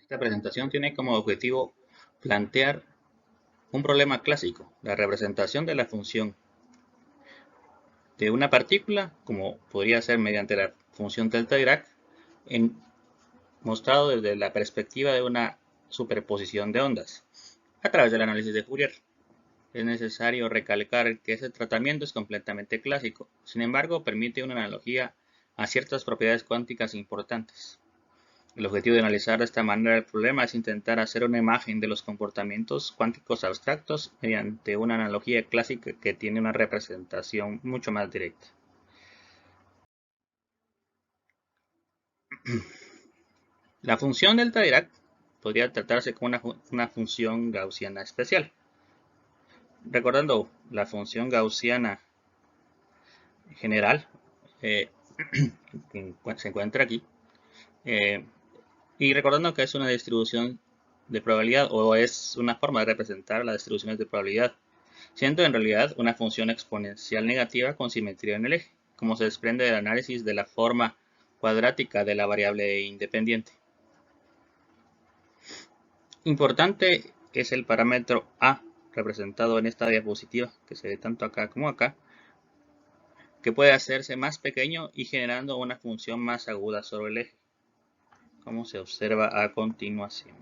Esta presentación tiene como objetivo plantear un problema clásico, la representación de la función de una partícula, como podría ser mediante la función delta Dirac, mostrado desde la perspectiva de una superposición de ondas, a través del análisis de Fourier. Es necesario recalcar que ese tratamiento es completamente clásico, sin embargo permite una analogía a ciertas propiedades cuánticas importantes. El objetivo de analizar de esta manera el problema es intentar hacer una imagen de los comportamientos cuánticos abstractos mediante una analogía clásica que tiene una representación mucho más directa. La función delta Dirac podría tratarse como una función gaussiana especial. Recordando la función gaussiana general que se encuentra aquí, y recordando que es una distribución de probabilidad o es una forma de representar las distribuciones de probabilidad, siendo en realidad una función exponencial negativa con simetría en el eje, como se desprende del análisis de la forma cuadrática de la variable independiente. Importante es el parámetro A, representado en esta diapositiva, que se ve tanto acá como acá, que puede hacerse más pequeño y generando una función más aguda sobre el eje, como se observa a continuación.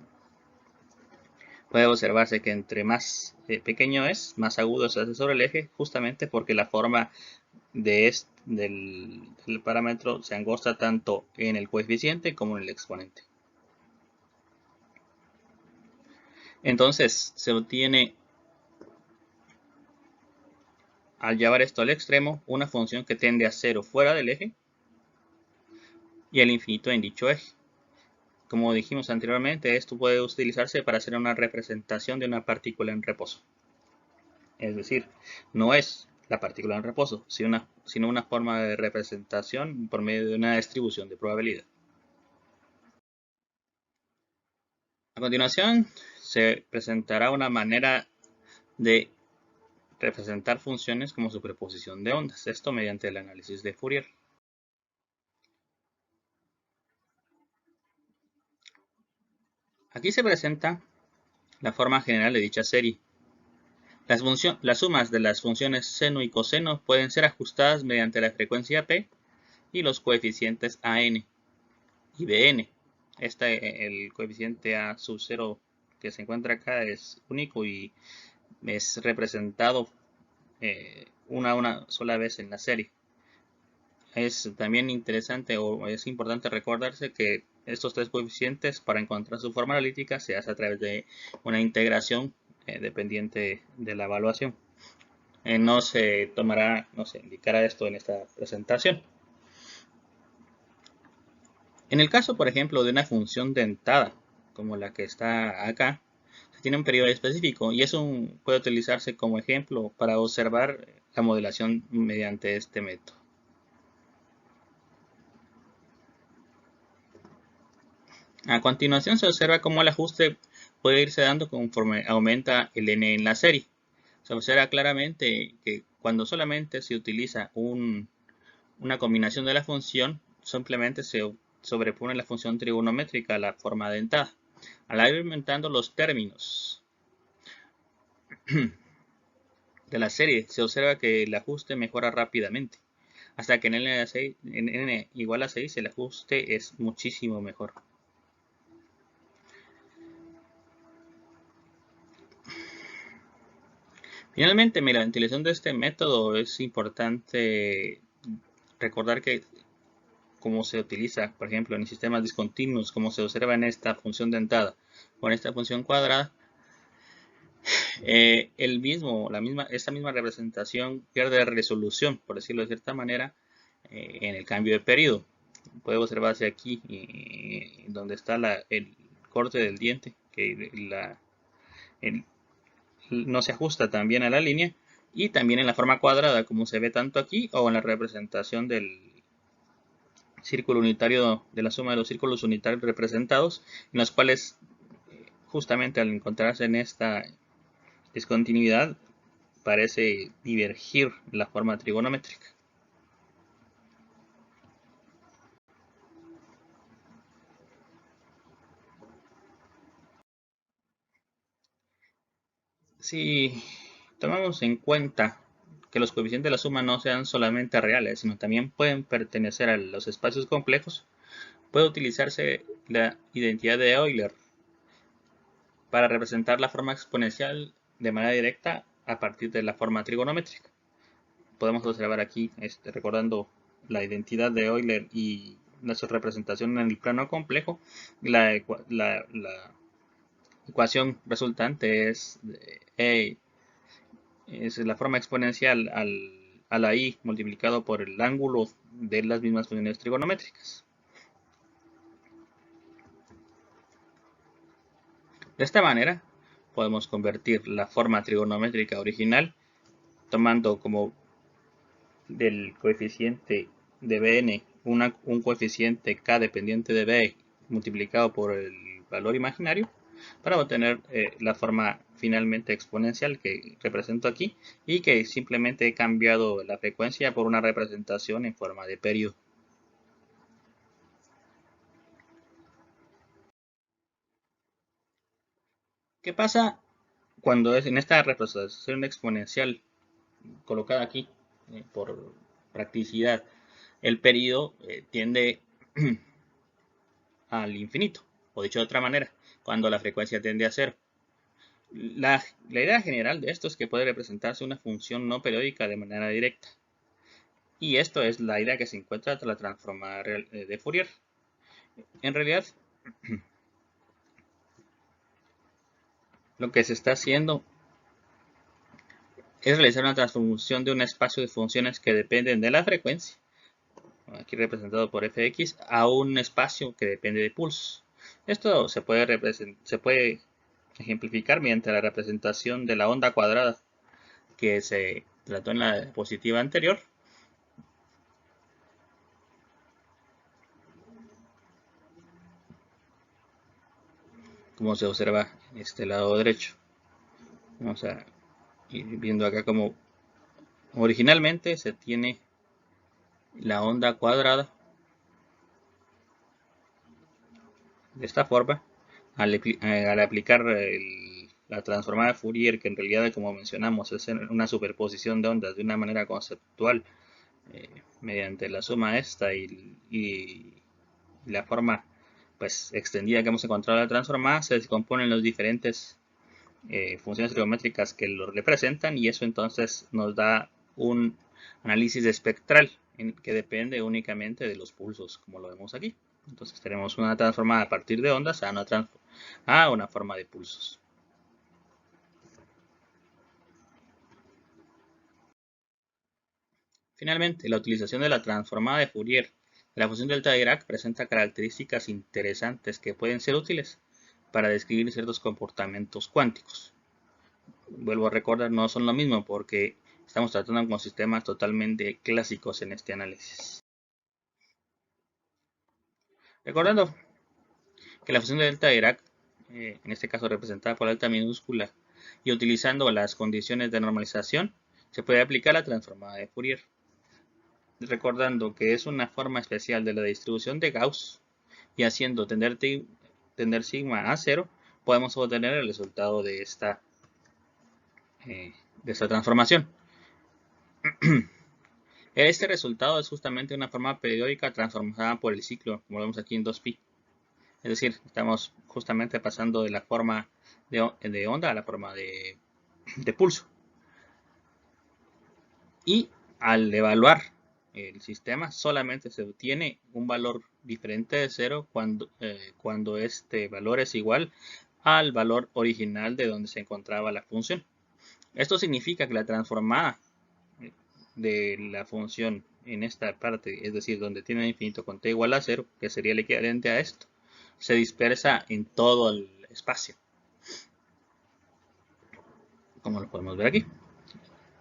Puede observarse que entre más pequeño es, más agudo se hace sobre el eje, justamente porque la forma del parámetro se angosta tanto en el coeficiente como en el exponente. Entonces se obtiene, al llevar esto al extremo, una función que tiende a cero fuera del eje y al infinito en dicho eje. Como dijimos anteriormente, esto puede utilizarse para hacer una representación de una partícula en reposo. Es decir, no es la partícula en reposo, sino una forma de representación por medio de una distribución de probabilidad. A continuación, se presentará una manera de representar funciones como superposición de ondas, esto mediante el análisis de Fourier. Aquí se presenta la forma general de dicha serie. Las sumas de las funciones seno y coseno pueden ser ajustadas mediante la frecuencia p y los coeficientes an y bn. El coeficiente a sub 0 que se encuentra acá es único y es representado una sola vez en la serie. Es también interesante o es importante recordarse que estos tres coeficientes, para encontrar su forma analítica, se hace a través de una integración dependiente de la evaluación. No se indicará esto en esta presentación. En el caso, por ejemplo, de una función dentada, como la que está acá, se tiene un periodo específico y eso puede utilizarse como ejemplo para observar la modelación mediante este método. A continuación se observa cómo el ajuste puede irse dando conforme aumenta el n en la serie. Se observa claramente que cuando solamente se utiliza una combinación de la función, simplemente se sobrepone la función trigonométrica a la forma dentada. Al ir aumentando los términos de la serie, se observa que el ajuste mejora rápidamente, hasta que en n igual a 6 el ajuste es muchísimo mejor. Finalmente, la utilización de este método es importante recordar que como se utiliza, por ejemplo, en sistemas discontinuos, como se observa en esta función dentada o en esta función cuadrada, esta misma representación pierde resolución, por decirlo de cierta manera, en el cambio de periodo. Puede observarse aquí donde está el corte del diente, que no se ajusta también a la línea, y también en la forma cuadrada, como se ve tanto aquí, o en la representación del círculo unitario, de la suma de los círculos unitarios representados, en los cuales justamente al encontrarse en esta discontinuidad parece divergir la forma trigonométrica. Si tomamos en cuenta que los coeficientes de la suma no sean solamente reales, sino también pueden pertenecer a los espacios complejos, puede utilizarse la identidad de Euler para representar la forma exponencial de manera directa a partir de la forma trigonométrica. Podemos observar aquí, recordando la identidad de Euler y nuestra representación en el plano complejo, la ecuación resultante es la forma exponencial a la i multiplicado por el ángulo de las mismas funciones trigonométricas. De esta manera, podemos convertir la forma trigonométrica original tomando como del coeficiente de Bn un coeficiente k dependiente de B multiplicado por el valor imaginario para obtener la forma finalmente exponencial que represento aquí y que simplemente he cambiado la frecuencia por una representación en forma de periodo. ¿Qué pasa cuando es en esta representación exponencial colocada aquí por practicidad? El periodo tiende al infinito, o dicho de otra manera, cuando la frecuencia tiende a cero. La idea general de esto es que puede representarse una función no periódica de manera directa. Y esto es la idea que se encuentra tras la transformada de Fourier. En realidad, lo que se está haciendo es realizar una transformación de un espacio de funciones que dependen de la frecuencia, aquí representado por fx, a un espacio que depende de pulsos. Esto se puede ejemplificar mediante la representación de la onda cuadrada que se trató en la diapositiva anterior. Como se observa en este lado derecho. Vamos a ir viendo acá como originalmente se tiene la onda cuadrada de esta forma. Al aplicar la transformada de Fourier, que en realidad, como mencionamos, es una superposición de ondas de una manera conceptual mediante la suma esta y la forma pues extendida que hemos encontrado de la transformada, se descomponen los diferentes funciones trigonométricas que lo representan, y eso entonces nos da un análisis espectral que depende únicamente de los pulsos, como lo vemos aquí. Entonces tenemos una transformada a partir de ondas a una forma de pulsos. Finalmente, la utilización de la transformada de Fourier de la función delta de Dirac presenta características interesantes que pueden ser útiles para describir ciertos comportamientos cuánticos. Vuelvo a recordar, no son lo mismo porque estamos tratando con sistemas totalmente clásicos en este análisis. Recordando que la función de delta de Dirac, en este caso representada por delta minúscula, y utilizando las condiciones de normalización, se puede aplicar la transformada de Fourier. Recordando que es una forma especial de la distribución de Gauss, y haciendo tender sigma a 0, podemos obtener el resultado de esta transformación. Este resultado es justamente una forma periódica transformada por el ciclo, como vemos aquí en 2pi. Es decir, estamos justamente pasando de la forma de onda a la forma de pulso. Y al evaluar el sistema, solamente se obtiene un valor diferente de 0 cuando este valor es igual al valor original de donde se encontraba la función. Esto significa que la transformada de la función en esta parte, es decir, donde tiene el infinito con t igual a 0, que sería el equivalente a esto, se dispersa en todo el espacio, como lo podemos ver aquí.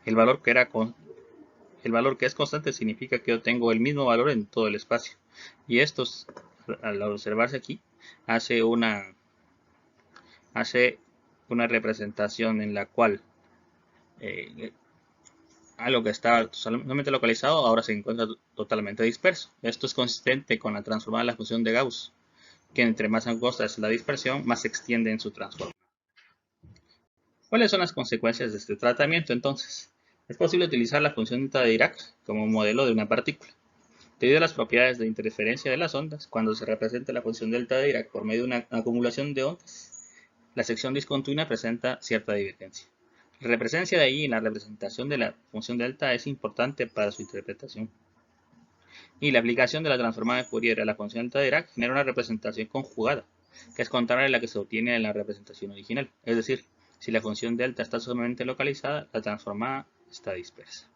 El valor que es constante significa que yo tengo el mismo valor en todo el espacio, y esto, al observarse aquí, hace una representación en la cual algo que está solamente localizado ahora se encuentra totalmente disperso. Esto es consistente con la transformada de la función de Gauss, que entre más angosta es la dispersión, más se extiende en su transforma. ¿Cuáles son las consecuencias de este tratamiento entonces? Es posible utilizar la función delta de Dirac como modelo de una partícula. Debido a las propiedades de interferencia de las ondas, cuando se representa la función delta de Dirac por medio de una acumulación de ondas, la sección discontinua presenta cierta divergencia. La presencia de ahí en la representación de la función delta es importante para su interpretación. Y la aplicación de la transformada de Fourier a la función delta de Dirac genera una representación conjugada, que es contraria a la que se obtiene en la representación original. Es decir, si la función delta está sumamente localizada, la transformada está dispersa.